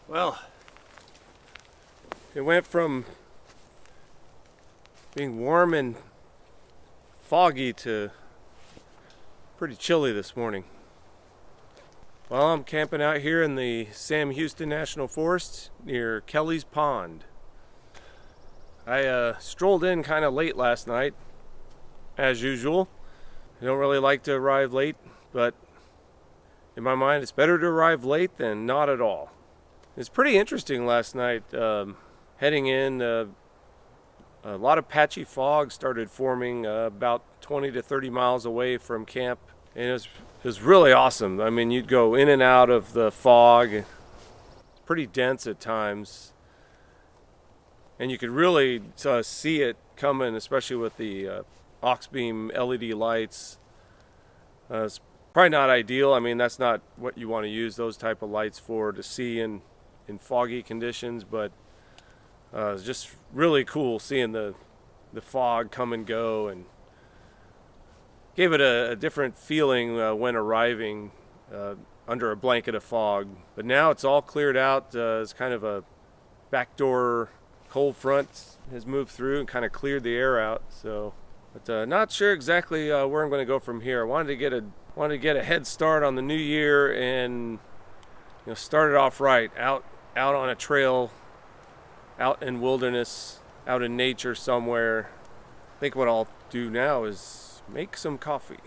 Well, it went from being warm and foggy to pretty chilly this morning. Well, I'm camping out here in the Sam Houston National Forest near Kelly's Pond. I strolled in kind of late last night, as usual. I don't really like to arrive late, but in my mind it's better to arrive late than not at all. It's pretty interesting last night. Heading in, a lot of patchy fog started forming about 20 to 30 miles away from camp, and it was really awesome. I mean, you'd go in and out of the fog. It's pretty dense at times, and you could really see it coming, especially with the aux beam LED lights. It's probably not ideal. I mean, that's not what you want to use those type of lights for, to see in foggy conditions, but it's just really cool seeing the fog come and go, and gave it a different feeling when arriving under a blanket of fog. But now it's all cleared out. It's kind of a backdoor cold front has moved through and kind of cleared the air out. So, but not sure exactly where I'm going to go from here. I wanted to get a head start on the new year and start it off right, out on a trail, out in wilderness, out in nature somewhere. I think what I'll do now is make some coffee.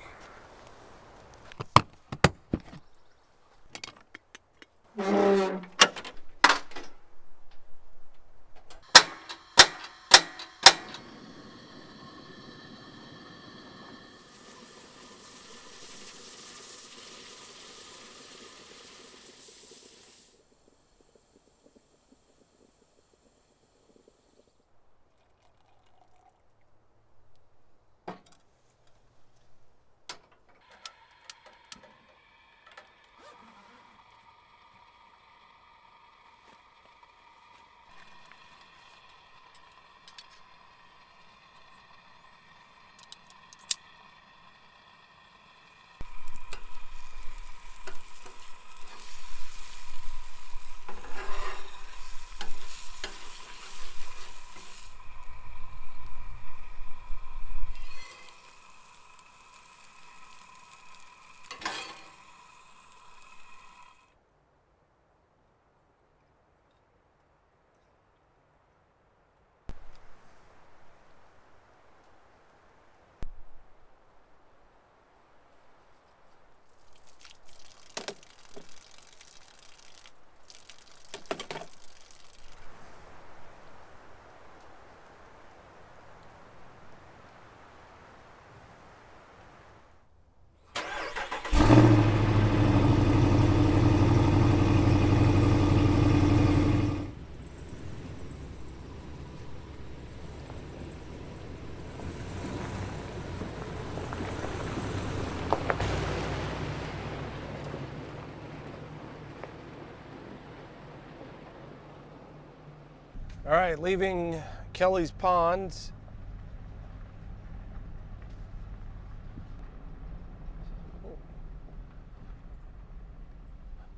All right, leaving Kelly's Pond.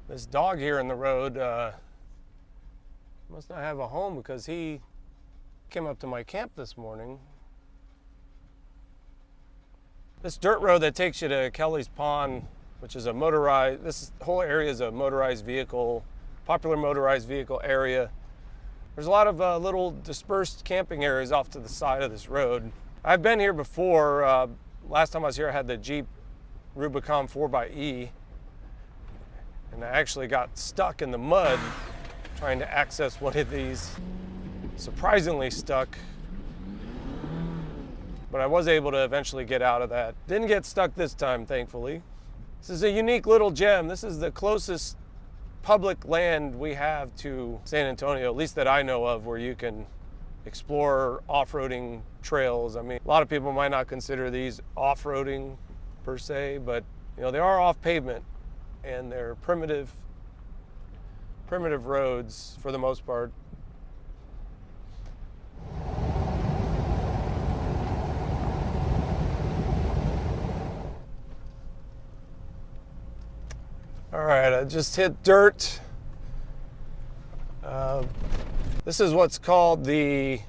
This dog here in the road must not have a home, because he came up to my camp this morning. This dirt road that takes you to Kelly's Pond, which is this whole area is a popular motorized vehicle area. There's a lot of little dispersed camping areas off to the side of this road. I've been here before. Last time I was here, I had the Jeep Rubicon 4xe, and I actually got stuck in the mud trying to access one of these. Surprisingly stuck, but I was able to eventually get out of that. Didn't get stuck this time, thankfully. This is a unique little gem. This is the closest public land we have to San Antonio, at least that I know of, where you can explore off-roading trails. I mean, a lot of people might not consider these off-roading per se, but they are off pavement, and they're primitive roads for the most part. All right, I just hit dirt This is what's called the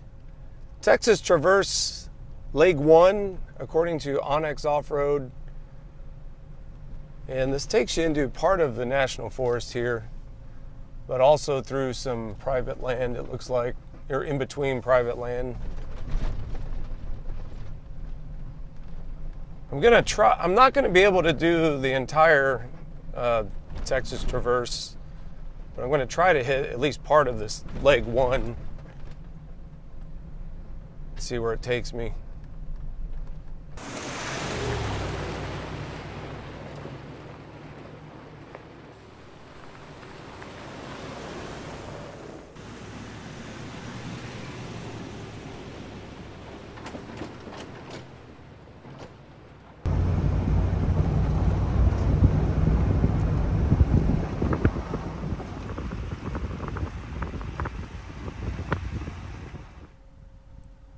Texas Traverse Leg 1, according to Onyx Off-Road. And this takes you into part of the National Forest here, but also through some private land, it looks like, or in between private land. I'm not gonna be able to do the entire Texas Traverse, but I'm gonna try to hit at least part of this Leg 1. See where it takes me.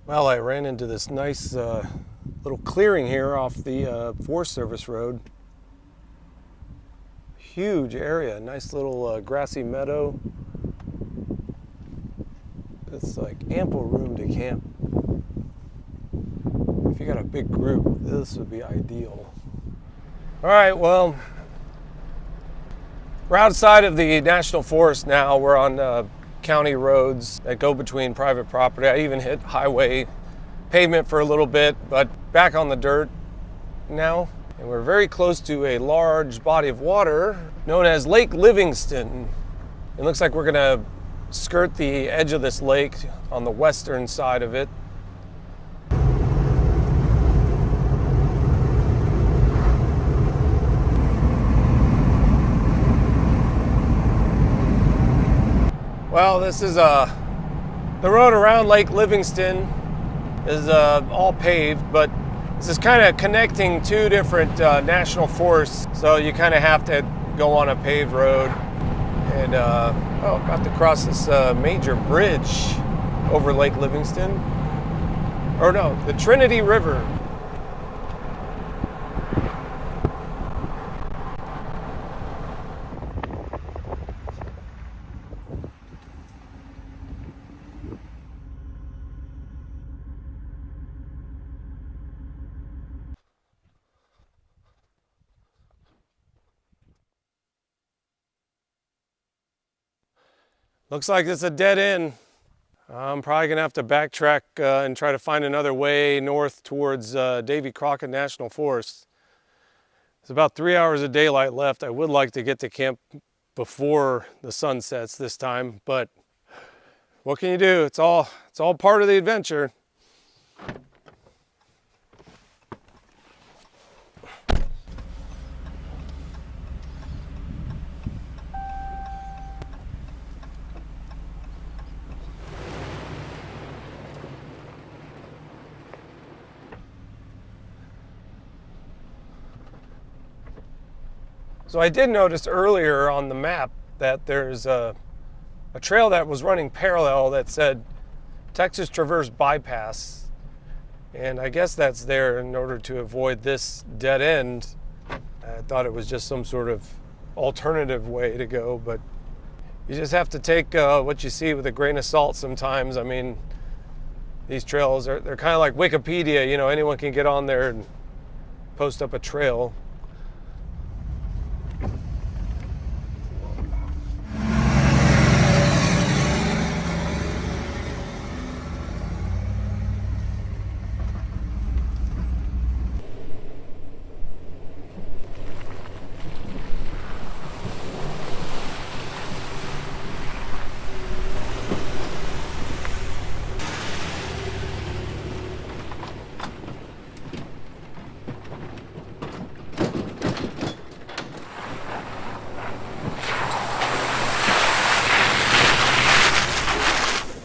Well, I ran into this nice little clearing here off the Forest Service road. Huge area, nice little grassy meadow. It's like ample room to camp. If you got a big group, this would be ideal. All right, well, we're outside of the National Forest now. We're on county roads that go between private property. I even hit highway pavement for a little bit, but back on the dirt now. And we're very close to a large body of water known as Lake Livingston. It looks like we're gonna skirt the edge of this lake on the western side of it. Well, this is the road around Lake Livingston is all paved, but this is kind of connecting two different national forests, so you kind of have to go on a paved road. And about to cross this major bridge over Lake Livingston, or no, the Trinity River. Looks like it's a dead end. I'm probably gonna have to backtrack and try to find another way north towards Davy Crockett National Forest. There's about 3 hours of daylight left. I would like to get to camp before the sun sets this time, but what can you do? It's all part of the adventure. So I did notice earlier on the map that there's a trail that was running parallel that said Texas Traverse Bypass. And I guess that's there in order to avoid this dead end. I thought it was just some sort of alternative way to go, but you just have to take what you see with a grain of salt sometimes. I mean, these trails, they're kind of like Wikipedia, you know, anyone can get on there and post up a trail.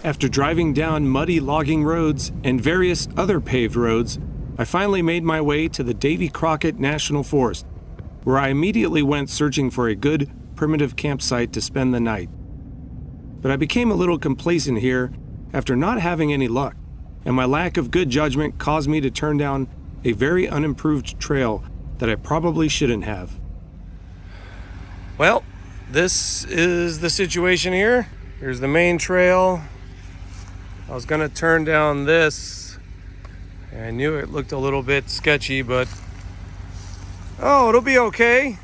After driving down muddy logging roads and various other paved roads, I finally made my way to the Davy Crockett National Forest, where I immediately went searching for a good, primitive campsite to spend the night. But I became a little complacent here after not having any luck, and my lack of good judgment caused me to turn down a very unimproved trail that I probably shouldn't have. Well, this is the situation here. Here's the main trail. I was gonna turn down this. I knew it looked a little bit sketchy, but oh, it'll be okay.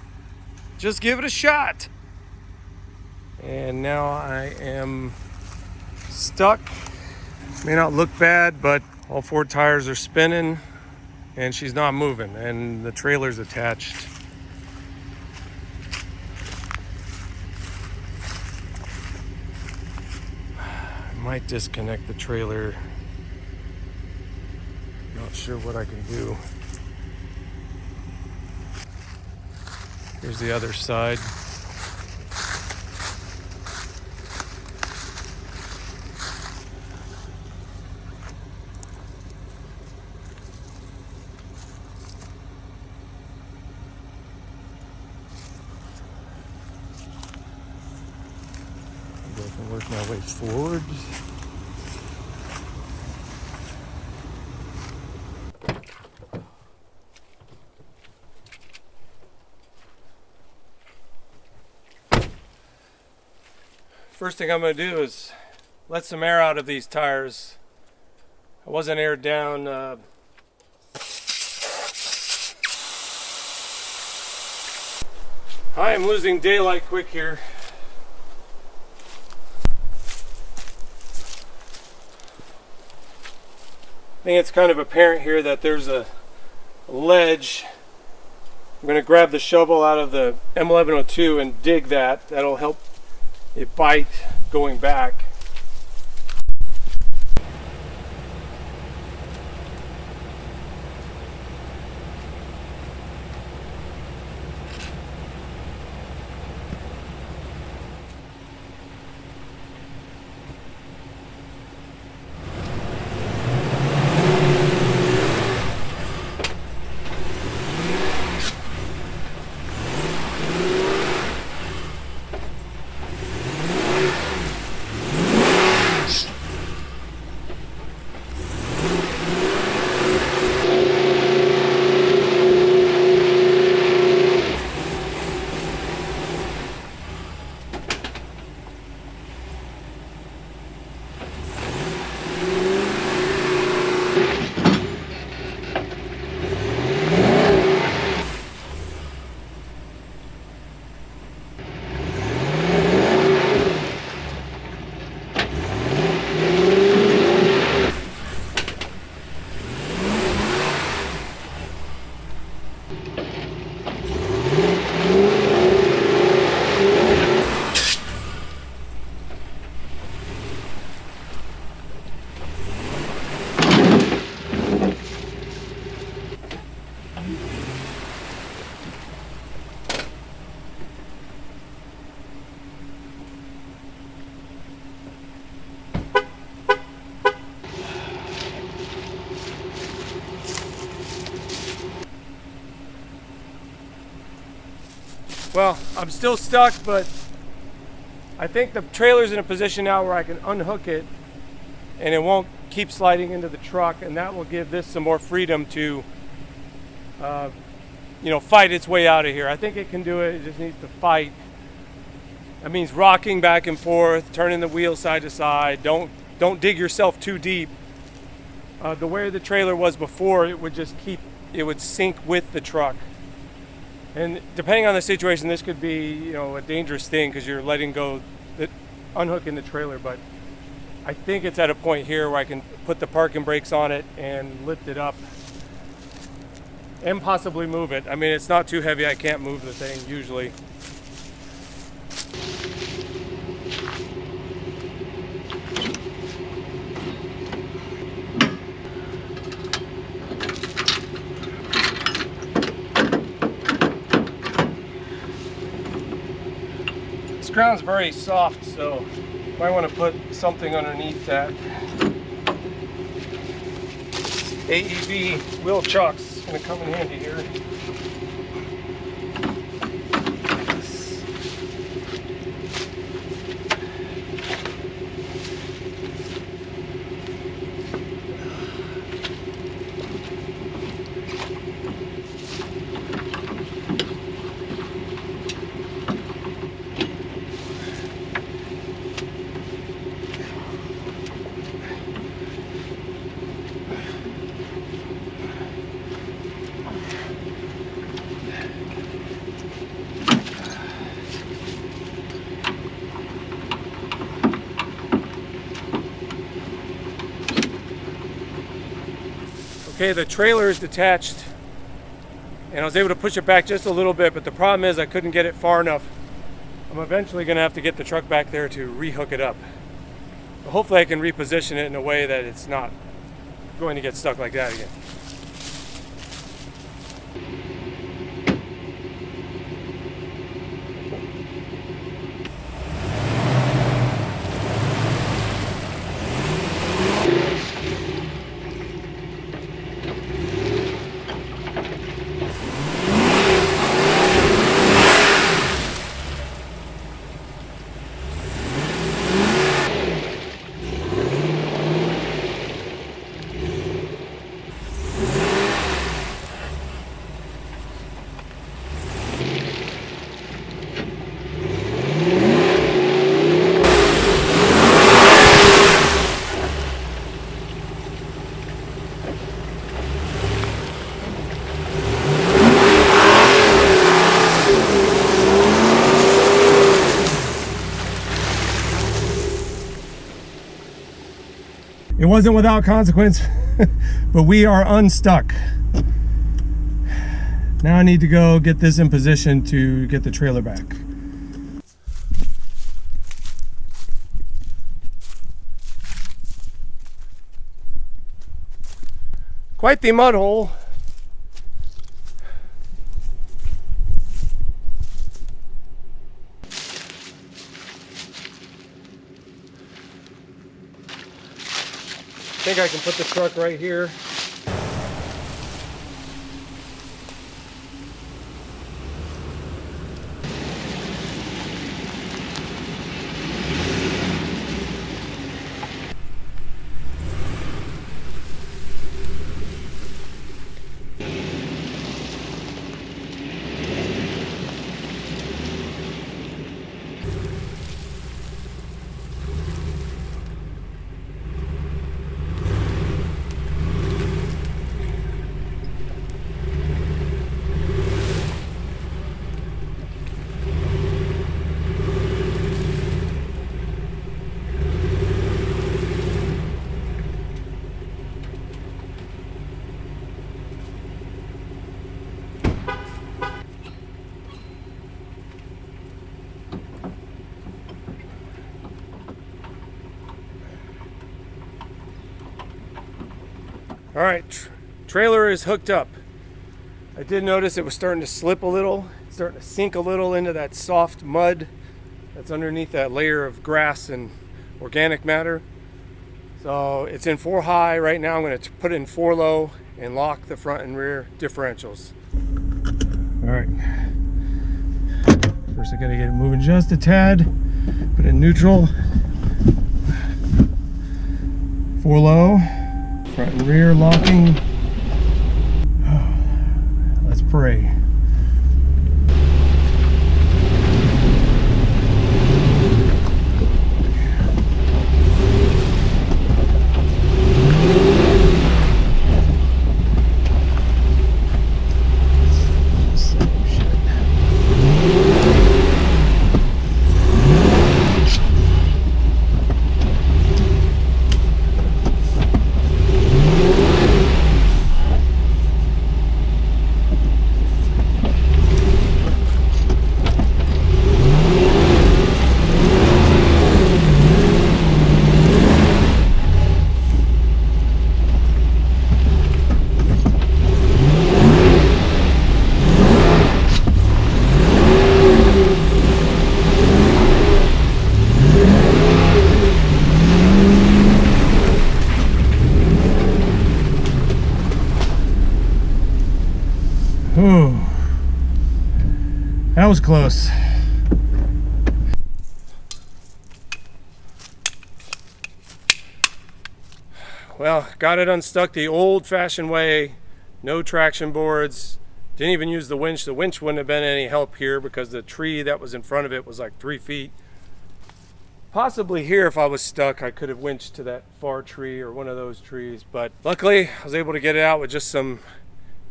Just give it a shot. And now I am stuck. May not look bad, but all 4 tires are spinning and she's not moving and the trailer's attached. I might disconnect the trailer. Not sure what I can do. Here's the other side. I can work my way forward. First thing I'm going to do is let some air out of these tires. I wasn't aired down. I am losing daylight quick here. I think it's kind of apparent here that there's a ledge. I'm going to grab the shovel out of the M1102 and dig that. That'll help it bite going back. Well, I'm still stuck, but I think the trailer's in a position now where I can unhook it and it won't keep sliding into the truck, and that will give this some more freedom to fight its way out of here. I think it can do it. It just needs to fight. That means rocking back and forth, turning the wheel side to side. Don't dig yourself too deep. The way the trailer was before, it would sink with the truck. And depending on the situation, this could be, a dangerous thing because you're letting go, unhooking the trailer. But I think it's at a point here where I can put the parking brakes on it and lift it up and possibly move it. I mean, it's not too heavy. I can't move the thing usually. This ground's very soft, so might want to put something underneath that. AEB wheel chuck's going to come in handy here. Okay, the trailer is detached and I was able to push it back just a little bit, but the problem is I couldn't get it far enough. I'm eventually going to have to get the truck back there to rehook it up. But hopefully I can reposition it in a way that it's not going to get stuck like that again. It wasn't without consequence, but we are unstuck. Now I need to go get this in position to get the trailer back. Quite the mud hole. I think I can put the truck right here. All right, trailer is hooked up. I did notice it was starting to slip a little, starting to sink a little into that soft mud that's underneath that layer of grass and organic matter. So it's in 4 high right now. I'm going to put it in 4 low and lock the front and rear differentials. All right. First I got to get it moving just a tad. Put it in neutral. 4 low. Front and rear locking. Let's pray. Ooh, that was close. Well, got it unstuck the old-fashioned way. No traction boards. Didn't even use the winch. The winch wouldn't have been any help here because the tree that was in front of it was like 3 feet. Possibly here, if I was stuck, I could have winched to that far tree or one of those trees. But luckily, I was able to get it out with just some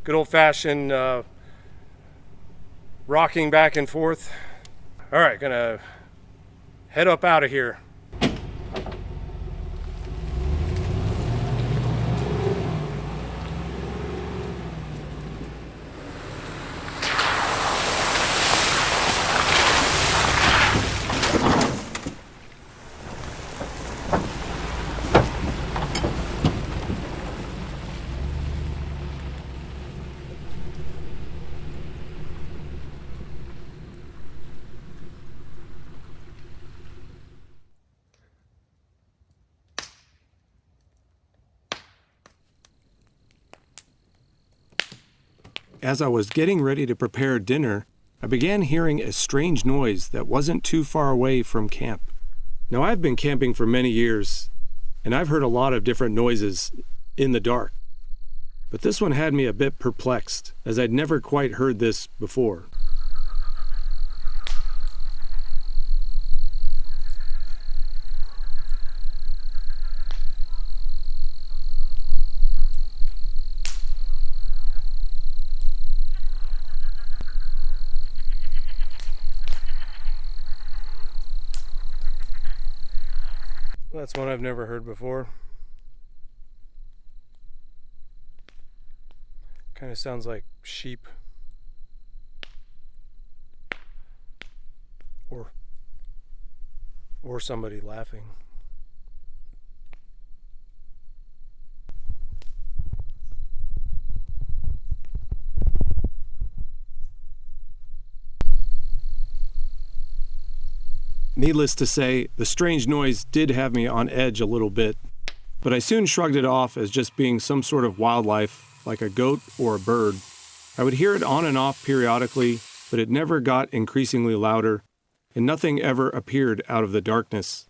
good old-fashioned rocking back and forth. All right, gonna head up out of here. as I was getting ready to prepare dinner, I began hearing a strange noise that wasn't too far away from camp. Now, I've been camping for many years, and I've heard a lot of different noises in the dark. But this one had me a bit perplexed, as I'd never quite heard this before. That's one I've never heard before. Kind of sounds like sheep. Or somebody laughing. Needless to say, the strange noise did have me on edge a little bit, but I soon shrugged it off as just being some sort of wildlife, like a goat or a bird. I would hear it on and off periodically, but it never got increasingly louder, and nothing ever appeared out of the darkness.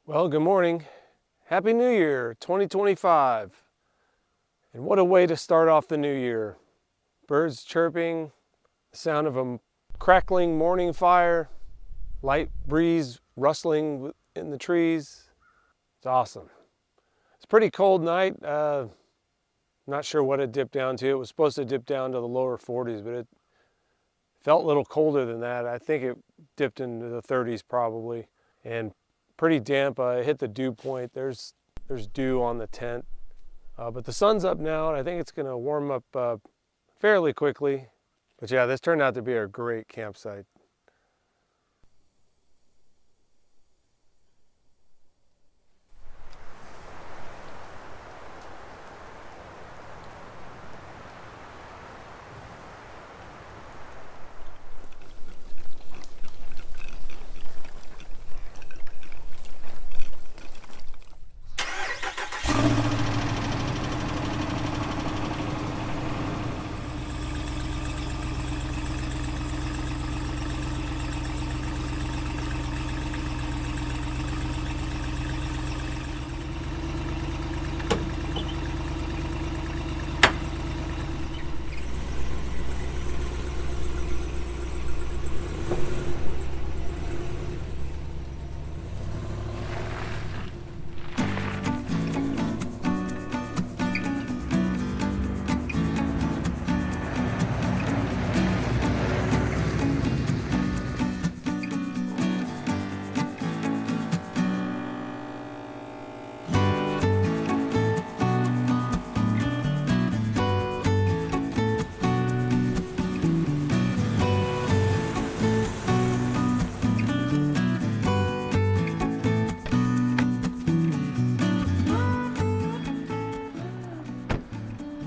Well, good morning. Happy New Year, 2025. And what a way to start off the new year. Birds chirping, the sound of a crackling morning fire, light breeze rustling in the trees. It's awesome. It's a pretty cold night. Not sure what it dipped down to. It was supposed to dip down to the lower 40s, but it felt a little colder than that. I think it dipped into the 30s probably. And pretty damp. I hit the dew point. There's dew on the tent. But the sun's up now, and I think it's going to warm up fairly quickly. But yeah, this turned out to be a great campsite.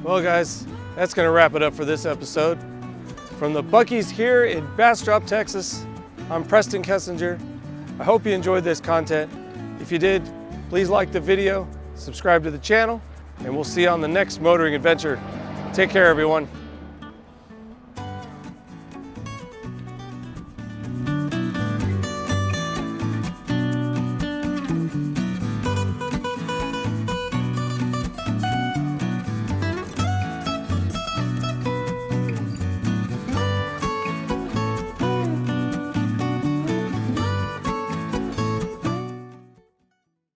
Well guys, that's going to wrap it up for this episode. From the Buc-ee's here in Bastrop, Texas, I'm Preston Kessinger. I hope you enjoyed this content. If you did, please like the video, subscribe to the channel, and we'll see you on the next motoring adventure. Take care, everyone.